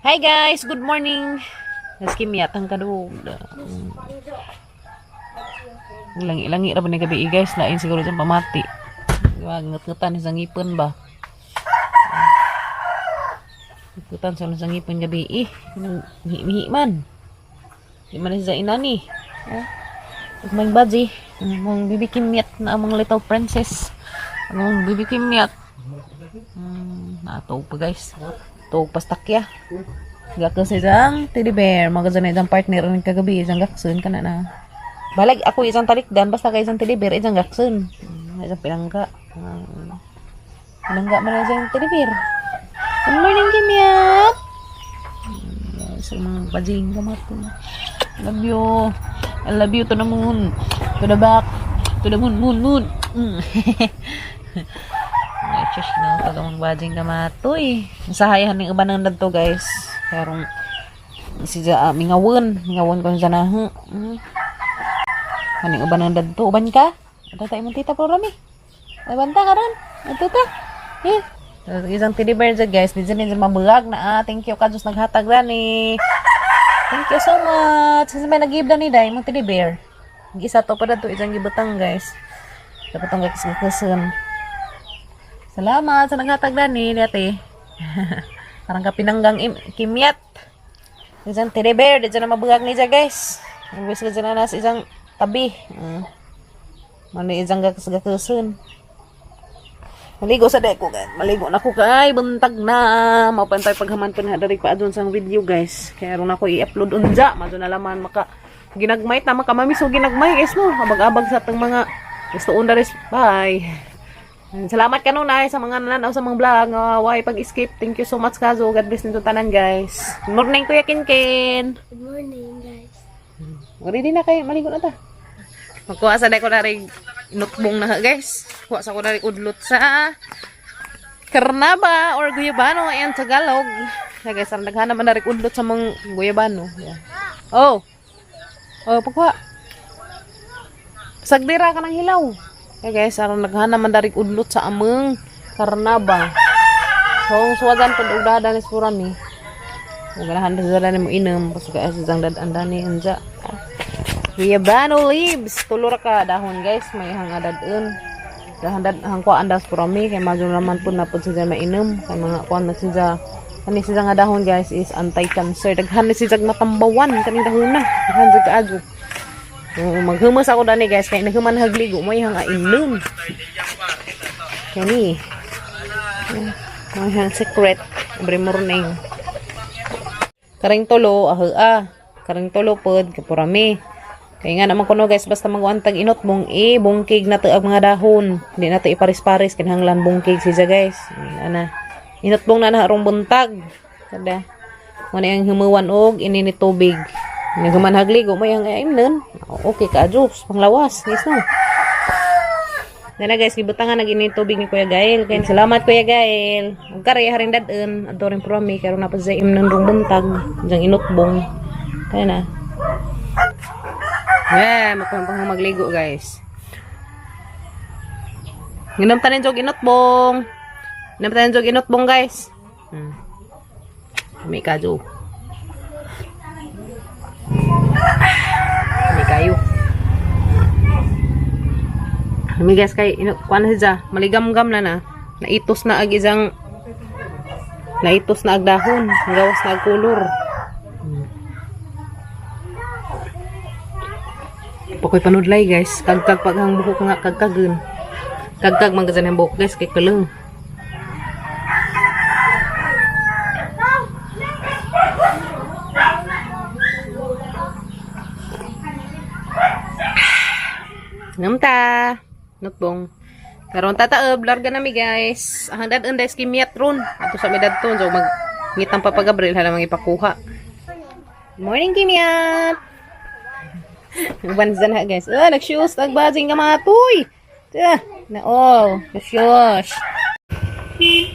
Hi guys, good morning. Meski miyatang kadug. Langi-langi ra ba ni gabi guys, lain siguro sa pamati. Nget-ngetan sa ngipon ba. Ngikutan sa ngipon gabi mihi man. Di man sa inani. May baji, mong bibikin miyat na among little princess. Among bibikin miyat. Nato pa guys. Tuog pastakya. Gakos isang teddy bear. Magazan isang partner ng kagabi. Isang gaksun ka na. Balag ako isang talikdan. Basta ka isang teddy bear. Isang gaksun. Isang pinangga. Pinangga mo na isang teddy bear. Good morning, Kimyat. Sa mga bajing kamat ko. Love you. I love you to the moon. To the back. To the moon. Chus na tagamang bajing kamatoy. Masahayahan ng iba ng dadto guys. Karong siya mingawon ko sa naho. Kaning iba ng dadto uban ka? Ato tayo mong tita programi. Ay banta ka ron. Ato ta. Isang teddy bear dyan guys. Di dyan mabulag na thank you ka Diyos naghatag rani. Thank you so much. Kasi may nag-give na ni Day mong teddy bear. Isa to pa dito isang gibutang guys. Dapat ang kakasagasan. Salamat sa naghatag na ni dati. Parang kapinanggang kimyat. Isang teddy bear. Dito na mabugag niya guys. Ibig ka dyan na nasa isang tabi. Mali isang gakasun. Maligo sa deko guys. Maligo na ko kay. Buntag na. Mapantay paghaman pa na dari pa adun sa video guys. Kaya ron ako i-upload unja. Madun na laman maka ginagmay na makamamiso ginagmay guys no. Abag-abag sa tang mga gusto undaris. Bye. Salamat kanunay sa mga nananaw sa mga vlog. Why pag-skip. Thank you so much kazo. God bless nito tanan guys. Good morning Kuya Kinkin. Good morning guys. Ready na kayo. Maligo na ta. Magkuha sa deko na rin notbong na guys. Kuha sa ko na rin udlot sa Karnaba or Guyabano and Tagalog. Yeah, guys, naghanap na rin udlot sa mga Guyabano. Yeah. Oh, pagkuha. Sagdira ka ng hilaw. Okay guys, aron naghanap man darig udlot sa among Karnaba. So, suwagan pud og dada ni Surami. Ug ganahan sa dala mo inom, pasuka sa isang dadan ni unja. Guyabano leaves, tulor ka dahon guys, may hangadadun. Dahan hangko andas Surami kay madyo naman pud na pud siya mainom kay mga kuan na siya. Kani siya nga dahon guys is anti-cancer. Daghan ni siya matambawan kani dahon na. Daghan jud kaadyo. Maghumas ako dani guys kay naghuman hagligo mo yung inom. Kani. Ang secret every morning. Karing tolo karing tolo pod kapurami. Kay nga naman kuno guys basta magwantag inot mong bungkig na ang mga dahon. Hindi na to iparis-paris kinahanglan bungkig siya guys. Ana. Inot bong na harong buntag. Kada. Mo na ang humuwan og inini tubig. Naghuman hagligo mo yung nun. Okay ka, Diyos. Panglawas. Yes, no? Dala guys, gibutangan nag tubig ni Kuya Gael. Kaya salamat Kuya Gael. Huwag ka rin haring dadun. Ato rin promi. Kaya na pa sa imnang rong buntag. Diyan inutbong. Kaya na. Makumpang magligo guys. Ginom tanin jog inutbong. Ginom tanin jog inutbong guys. May kadyo. Hindi kayo. Guys kay kuan siya, maligam-gam na naitos na ag isang naitos na ag dahon, gawas na ag kulor. Pakoy panudlay guys, kagkag paghang buhok nga kagkagun. Kagkag man gazan ang buhok guys kay kulong. Namta nutbong karon tataob larga nami guys ang dadon guys kimiyat ron ato sa medad to so mag ngitang Papa Gabriel hala mang ipakuha. Morning kimiyat. Banzan ha guys. Nag-shoes nagbazing ka mga tuy. Nag-shoes.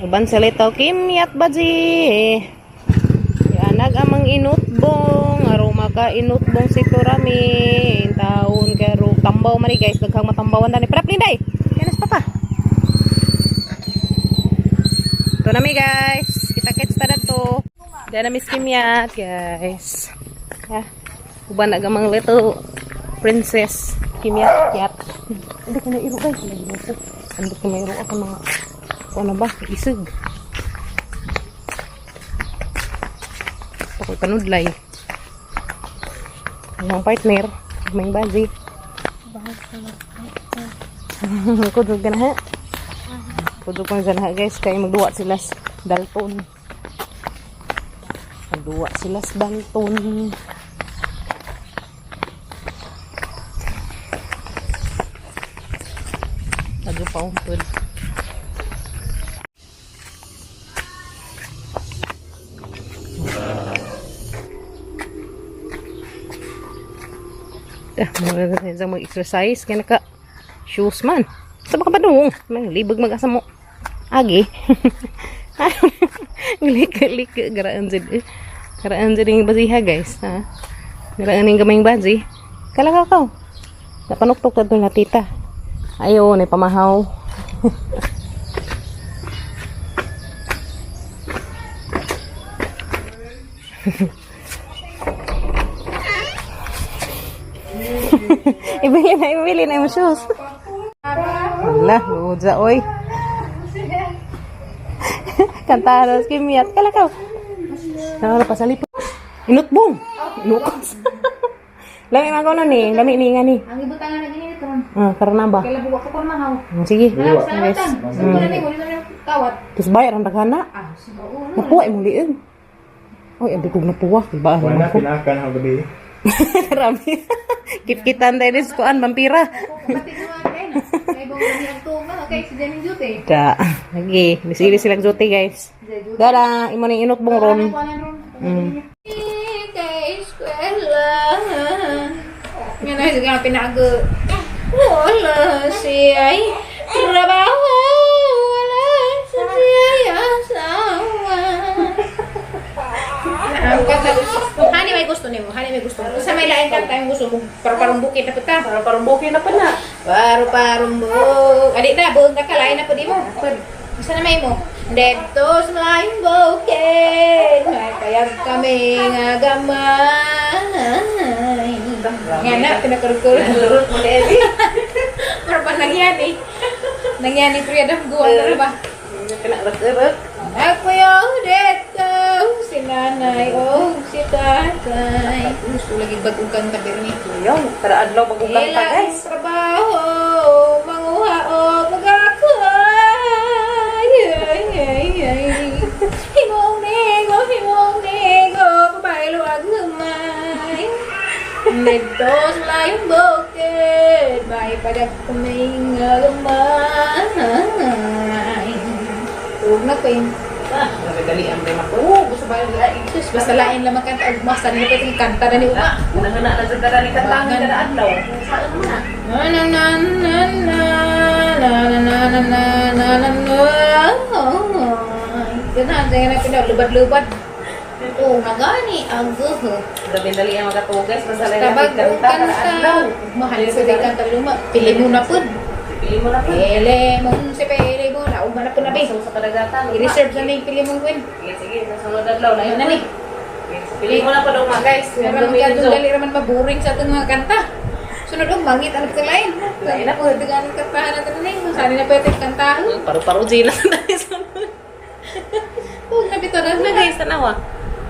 Uban sa litaw kimiyat bazi. Yanag amang inutbong aroma ka inutbong si Turami taon karo tambaw man guys daghang matambawan dani praplinday kanas papa to nami guys kita kits ta to Diyan na Miss Kimyat, guys. Ya. Uban na gamang little princess Kimyat. Yat. Hindi ko na iro guys. Hindi ko na iro ako mga ano ba? Isig. Ako'y panudlay. Ang partner. May bazi. Kudrog ka na ha. Kudrog ka na ha guys. Kaya magduwa sila sa Dalton. Magduwa sila sa Dalton. Lagi pa umpod. Mga mag-exercise kaya naka shoes man. Sa baka ba doon? Libag mag-asa mo. Agi. Lika-lika. Garaan dyan. Garaan dyan yung baziha guys. Ha? Garaan yung gamayng bazi. Kalakaw. Napanuktok na doon na tita. Ayun, ay pamahaw. Ibili na yung shoes. Wala, luza, oy. Kantaros, Kimyat. Kalakaw. Nakala pa sa lipo. Inutbong. Inukos. Lami mga kono ni. Lami ni nga ni. Ang ibutangan na ganyan ito. Karena ba? Kaya buwak ko pa mahaw. Sige. Yes. Sige na ni, muli na kawat. Terus bayar ang taghana. Oo. Napuwa mo liin. Oy, abi kog napuwa. Diba? Wala pinakan ang gabi. Rami. Kit-kitan tayo din kuan vampira. Pati naman kayo na. Kaya bang wala ang tunga. Okay, si Janin Jute. Da. Lagi. Bisili silang jote guys. Dara, imo ning inot bong ron. Kay eskwela. Nga na sige pinago. Wala siya'y trabaho. Wala siya'y asawa. Hani may gusto nimo, hani may gusto. Sa may lain kanta yung gusto mo, parang bukid na pita. Parang buki na pa na. Parang buk. Adik na, buong kakalain na po di mo. Isa na may mo. Dito sa laing bukid, may kayag kami nga gamay. Yan na, pinakurkur. Parang pa nangyani. Nangyani Priya Damguan na ba? Kena rek-rek. Ako yung dito, si nanay, si tatay. Gusto lagi bagong kanta birni. Yung, tara adlaw bagong kanta guys. Ilang trabaho, manguha o magakay. Himong nego, pabaylo ang humay. Dito sa layong bukid, may padak kaming gamay. Huwag na pa yun. Nagadali ang tema ko. Gusto ba yung lain? Sus, basta lain lang magkanta. Ugmasan nila pa yung kanta na ni Uma. Unang-una na sa darali katangan kada adlaw. Saan mo na? Na na na na na na na na na na na na. Ganahan, saya na pinaw. Lubad-lubad. Oo, magani. Ang guho. Dali ang magatugas. Basta lang Tabag kanta kada adlaw. Mahal sa di kanta luma. Pili mo na po. Pili mo na po. Pili mo. Si pili mo. Nauma na po na ba? So sa kadagatan. I-reserve na yung pili mong win. Sige, nasunod adlaw na Ayun yun. na ni. Pili mo na po daw mga guys. Pero magkadong dali raman maburing sa itong mga kanta. Sunod ang mangit alam ka lain. Lain na po. Dengan kantahan natin na yun. Saan na pwede kantahan? Paru-paru sila na sunod. Huwag na bito na Na guys, tanawa.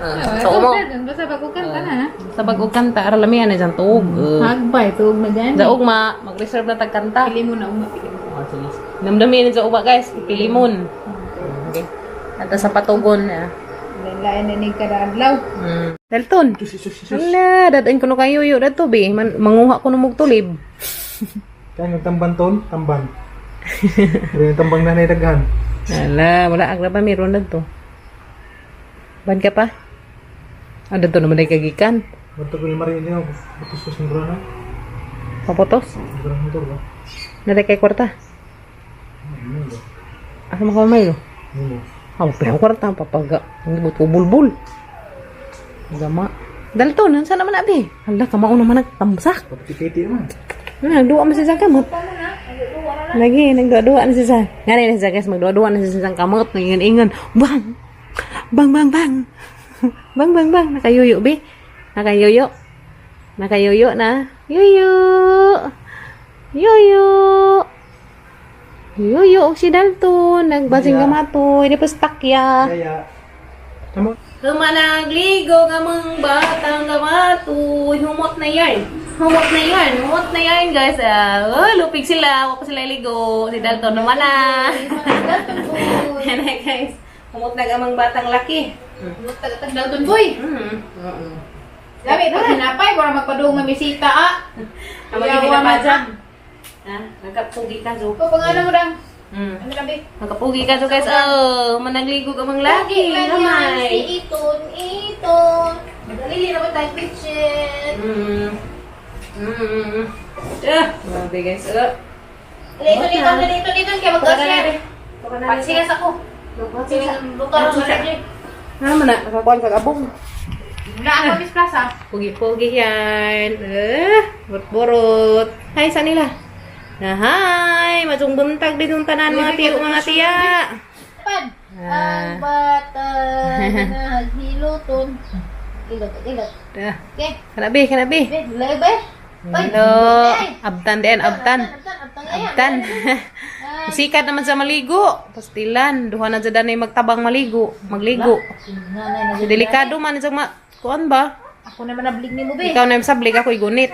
So, So, umo. Basta bago kanta na. Sa bagong kanta, aralamihan na dyan tuog. Hagbay, tuog na dyan. Sa ugma, mag-reserve na tagkanta. Pili mo na uma. Pili mo. Namdamin sa ugma guys, pilimon. Okay. At sa patugon na. Lain na ni kada adlaw. Dalton. Hala, dadain ko no kayo yo dato be. Manguha ko no mugtulib. Kaya nagtamban ton, tamban. Pero yung tambang nanay daghan. Hala, wala agra pa meron dito. Ban ka pa? Ada to naman ay kagikan. Bato ko yung marin niya, putus ko singro na. Papotos. Singro mo to ba? Nalay kay kwarta. Asa mo kamay lo? Ano? Ang pinang kwarta papaga. Ang ibot ko bulbul. Gama. Dalton, nasa naman abi? Hala, kamao naman nagtamsak. Pati-piti naman. Nagduwa man siya sa kamot. Lagi, nagduwa-duwa na siya. Nga rin siya guys, magduwa-duwa na siya sa kamot. Nangingan-ingan. Bang! Bang, bang, bang! Bang, bang, bang. Nakayuyo, be. Nakayuyo. Nakayuyo na. Yuyo. Yuyo. Yuyo, si Dalton. Nagbasing gamatoy. Di pa stuck ya. Kaya. Tama. Humanagligo nga mga batang gamatoy. Humot na yan. Humot na yan. Humot na yan, guys. Lupig sila. Huwag pa sila iligo. Si Dalton naman na. Yan na, guys. Humot na gamang batang laki. Tag Dalton boy. Gabi pag hinapay para magpadung ng bisita Ang magiging na dyan. Ha? Nagkapugi ka, Zo. Ko pangano mo dang? Ano gabi? Nagkapugi ka, Zo, guys. Managligo gamang laki. Lagi Gamay. si Iton. Nagalili naman tayo kitchen. Grabe, guys. Dito, kaya magkasya. Pagsigas ako. Luto lang mo Ano mo na? Nakakuhan ka abong. Wala ako, Miss Plaza. Pugi-pugi yan. Burot-burot. Hi sa nila. Hi! Matsong buntag din yung tanan mga tiyo, mga tiya. Pad. Ang bata na naghiluton. Ilot. Okay. Kanabi, kanabi. Lebe. Hello. Abtan din, abtan. Abtan. Sikat naman sa maligo. Pastilan. Duha na dyan na magtabang maligo. Magligo. Delikado man sa kuan ba? Ako naman nablig ni mo, be. Ikaw na yung sablig, ako igunit.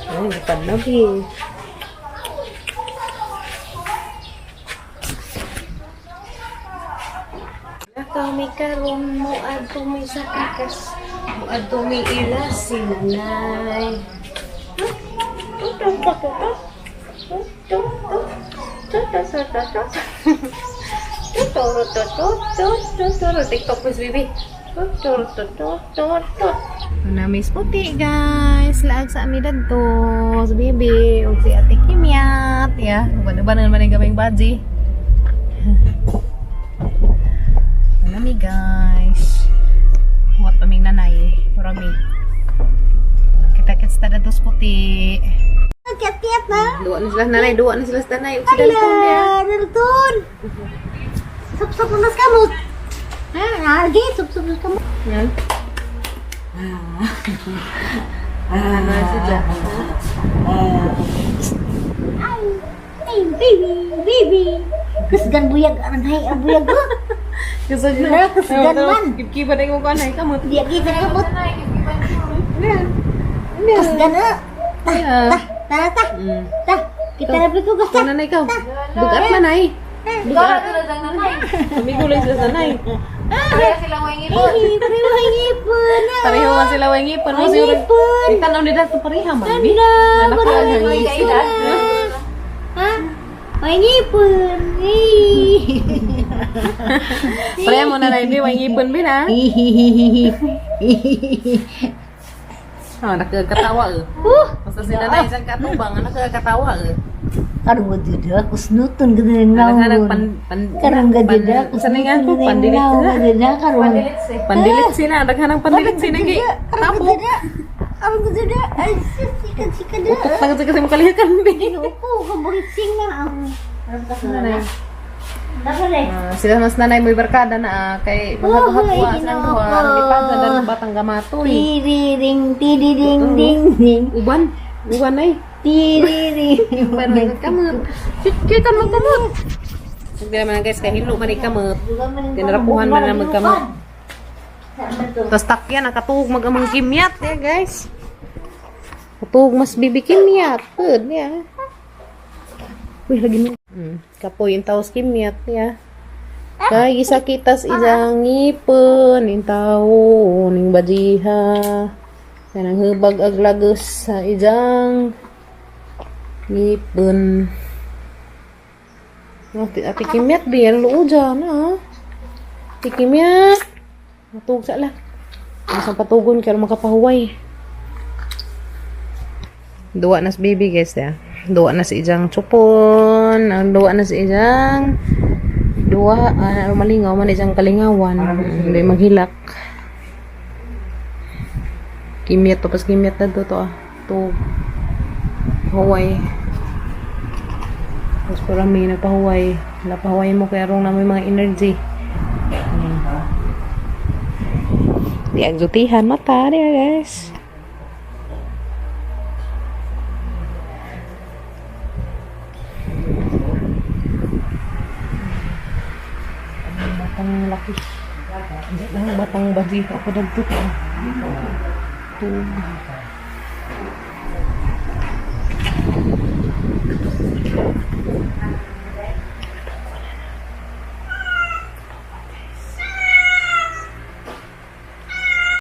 Ay, panabi. Kami karon mo adto may sakikas. Mo adto may ilas sinanay. TikTok please, baby. Na miss puti guys, laag sa amidad to sa baby ug si Ate Kimyat ya. Ba naman ang gamay baji. Nami guys. What paming nanay, marami. Kita-kits tada dos puti. Kiat-kiat na. Dua na sila nanay, dua na sila sa nanay. Ug si Dalton ya. Dalton. Sup-sup unas kamot. Lagi sup-sup unas kamot. Yan. Ano siya? Ay, baby. Kusgan buyag ang hay ang buyag ko. Gusto niyo? Wala, kasgan man. Kip-kipa na yung kanay kamot. Di kita kamot. Kusgan na. Ta. Kita na bliko Ito kusgan. nanay ka. Bugat man ay. Bugat. Amigo lang sila sanay. Pareha sila wangipon. Pareha wangipon. Pareho man sila way ngipon. Mo siguro. Tanaw nila ito pareha man. Anak ko ang ngipon. Ha? Wangipon. Pareha mo nanay bi way ngipon bin ha. Oh, nakakatawa eh. Basta si nanay isang katubang, nakakatawa eh. Karong gadida, kusnuton gada ng Kadang-kadang nawon. Karong gadida, Saan nga po? Pandilit sila. Pandilit sila. Daghanang pandilit sila. Tapo. Karong gadida, ay sikat na. Utok na kasi mo kalihakan. Opo, kaburising na ang. Nanay. Dapat Sila mas nanay mo'y barkada na kay maghahapuha silang duha. Lipad na dalang batang gamatoy. Tiring. Uban. Uban ay. Tiring. Pero nagkamot. Kita magkamot. Hindi naman guys, kaya hilo man ikamot. Tinarapuhan man na magkamot. Tapos takyan, nakatuhog mag-amang kimyat. Yeah, guys. Katuhog mas bibi kimyat. Good, yeah. Uy, lagi mo. Kapoy yung taos kimyat, yeah. Kaya isa kitas isang ngipon, yung tao, yung bajiha. Kaya nang hubag aglagos sa isang ngipon. Ati kimyat, biyan loo dyan, ha. Ati kimyat. Matug sa la. Masang patugon kaya makapahuway. Dua na si baby guys, ya. Dua na si ijang chupon. Dua na si ijang malingaw man ijang kalingawan. Hindi maghilak. Kimyat to pas kimyat na to ah. To Hawaii. Tapos po rami, nagpahuway. Napahuway mo kaya rong namin mga energy. Di agdutihan mata dia guys. Batang laki. Hindi lang batang baji ako dagdut. Tuh.